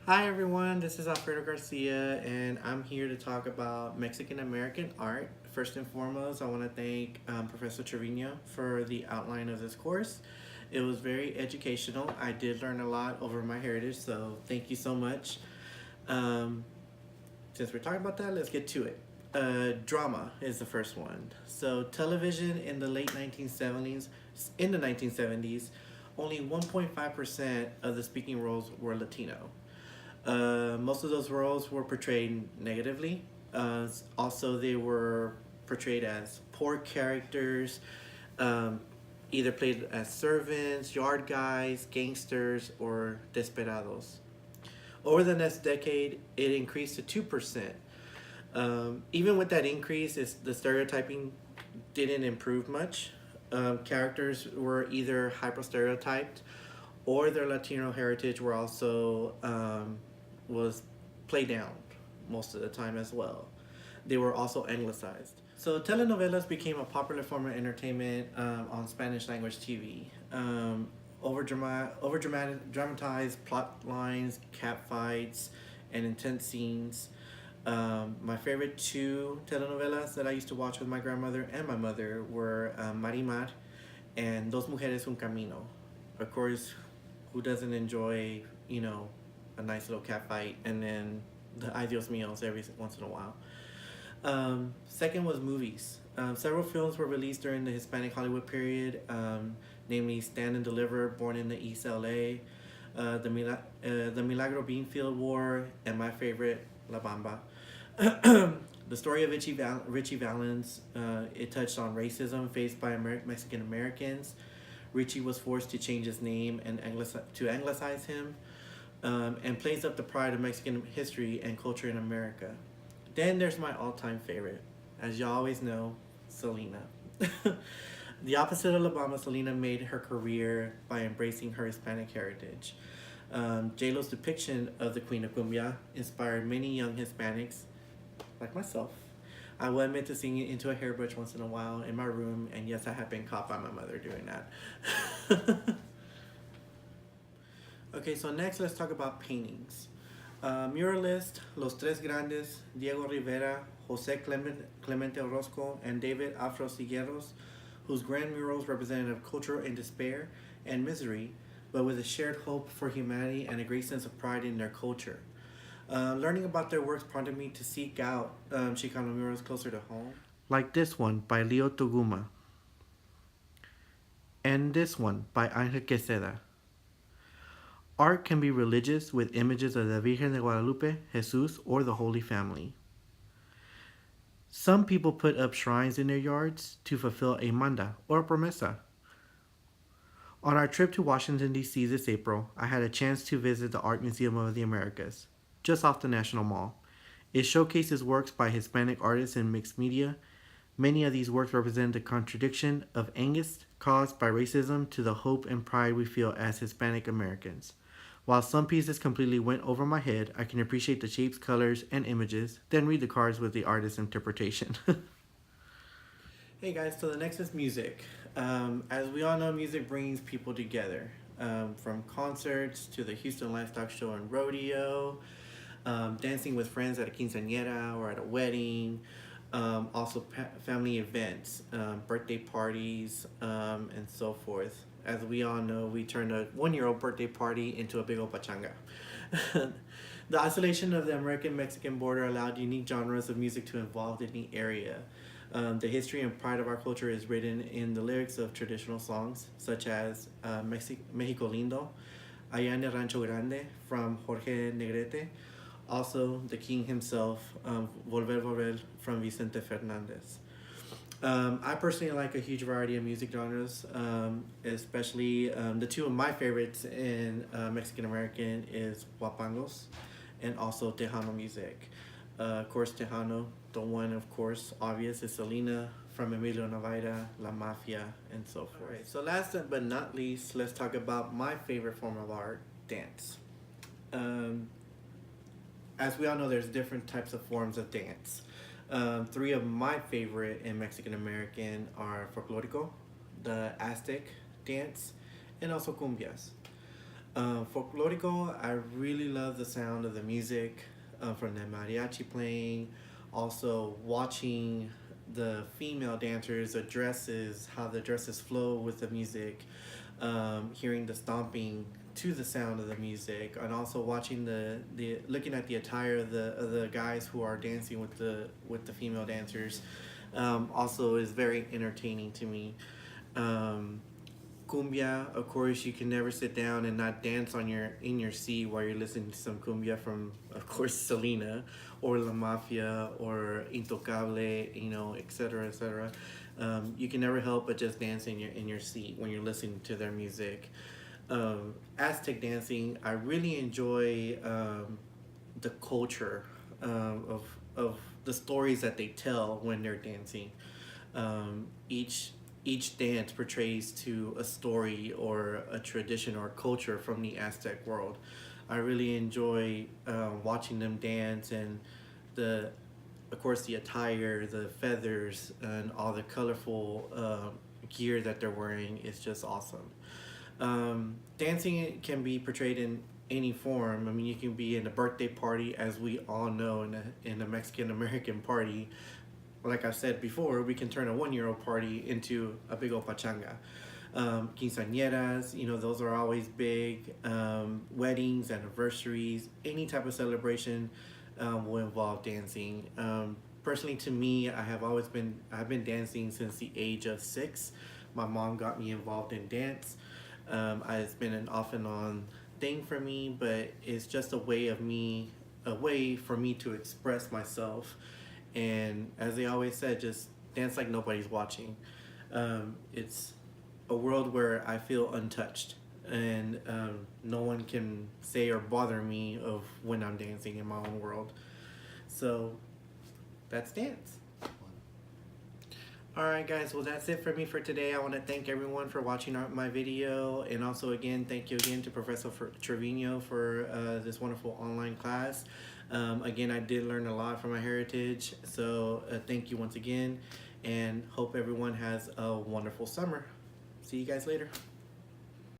Hi everyone, this is Alfredo Garcia, and I'm here to talk about Mexican American art. First and foremost, I want to thank Professor Trevino for the outline of this course. It was very educational. I did learn a lot over my heritage, so thank you so much. Um, since we're talking about that, let's get to it. Drama is the first one. So television in the late 1970s, in the 1970s, only 1.5% of the speaking roles were Latino. Most of those roles were portrayed negatively. Also, they were portrayed as poor characters, um, either played as servants, yard guys, gangsters, or desperados. Over the next decade, it increased to 2%. Even with that increase, the stereotyping didn't improve much. Characters were either hyper stereotyped or their Latino heritage were also was played down most of the time as well. They were also anglicized. So telenovelas became a popular form of entertainment on Spanish language TV. Dramatized plot lines, cat fights, and intense scenes. My favorite two telenovelas that I used to watch with my grandmother and my mother were Marimar and Dos Mujeres Un Camino. Of course, who doesn't enjoy, a nice little cat fight and then the Ay Dios Míos every once in a while. Second was movies. Several films were released during the Hispanic Hollywood period, namely Stand and Deliver, Born in the East LA, the Milagro Beanfield War, and my favorite, La Bamba. The story of Richie Valens, it touched on racism faced by Mexican Americans. Richie was forced to change his name and to anglicize him, and plays up the pride of Mexican history and culture in America. Then there's my all-time favorite, as you always know, Selena. The opposite of La Bamba, Selena made her career by embracing her Hispanic heritage. J-Lo's depiction of the Queen of Cumbia inspired many young Hispanics, like myself. I will admit to singing into a hairbrush once in a while in my room, and yes, I have been caught by my mother doing that. Okay, so next let's talk about paintings. Muralist Los Tres Grandes, Diego Rivera, Clemente Orozco, and David Afro Sigueros, whose grand murals represented culture in despair and misery, but with a shared hope for humanity and a great sense of pride in their culture. Learning about their works prompted me to seek out Chicano murals closer to home. Like this one by Leo Toguma, and this one by Angel Queseda. Art can be religious with images of the Virgen de Guadalupe, Jesus, or the Holy Family. Some people put up shrines in their yards to fulfill a manda or a promesa. On our trip to Washington, D.C. this April, I had a chance to visit the Art Museum of the Americas, just off the National Mall. It showcases works by Hispanic artists in mixed media. Many of these works represent the contradiction of angst caused by racism to the hope and pride we feel as Hispanic Americans. While some pieces completely went over my head, I can appreciate the shapes, colors, and images, then read the cards with the artist's interpretation. Hey guys, so the next is music. As we all know, music brings people together. From concerts to the Houston Livestock Show and Rodeo, dancing with friends at a quinceañera or at a wedding, also family events, birthday parties, and so forth. As we all know, we turned a 1-year-old birthday party into a big old pachanga. The isolation of the American-Mexican border allowed unique genres of music to evolve in the area. The history and pride of our culture is written in the lyrics of traditional songs, such as Mexico Lindo, Allá en el Rancho Grande from Jorge Negrete, also the king himself, Volver Volver from Vicente Fernandez. I personally like a huge variety of music genres, especially the two of my favorites in Mexican American is Huapangos and also Tejano music. Of course, Tejano, the one, of course, obvious is Selena from Emilio Navaira, La Mafia, and so forth. Right, so last but not least, let's talk about my favorite form of art, dance. As we all know, there's different types of forms of dance. Three of my favorite in Mexican American are folklorico, the Aztec dance, and also cumbias. Folklorico, I really love the sound of the music from the mariachi playing. Also, watching the female dancers, the dresses, how the dresses flow with the music, hearing the stomping to the sound of the music, and also watching the looking at the attire of the guys who are dancing with the female dancers, also is very entertaining to me. Um, Cumbia, of course, you can never sit down and not dance on your in your seat while you're listening to some cumbia from, of course, Selena or La Mafia or Intocable, you know, etc., etc. You can never help but just dance in your seat when you're listening to their music. Aztec dancing, I really enjoy the culture of the stories that they tell when they're dancing. Each dance portrays to a story or a tradition or culture from the Aztec world. I really enjoy watching them dance and the, of course, the attire, the feathers, and all the colorful gear that they're wearing is just awesome. Dancing can be portrayed in any form. I mean, you can be in a birthday party, as we all know, in a Mexican American party. Like I said before, we can turn a 1 year old party into a big old pachanga. Quinceañeras, you know, those are always big. Weddings, anniversaries, any type of celebration will involve dancing. Personally, to me, I've been dancing since the age of 6. My mom got me involved in dance. It's been an off and on thing for me, but it's just a way for me to express myself. And as they always said, just dance like nobody's watching. It's a world where I feel untouched, and no one can say or bother me of when I'm dancing in my own world. So that's dance. Alright guys, well that's it for me for today. I want to thank everyone for watching my video, and also again, thank you again to Professor Trevino for this wonderful online class. Again, I did learn a lot from my heritage, so thank you once again, and hope everyone has a wonderful summer. See you guys later.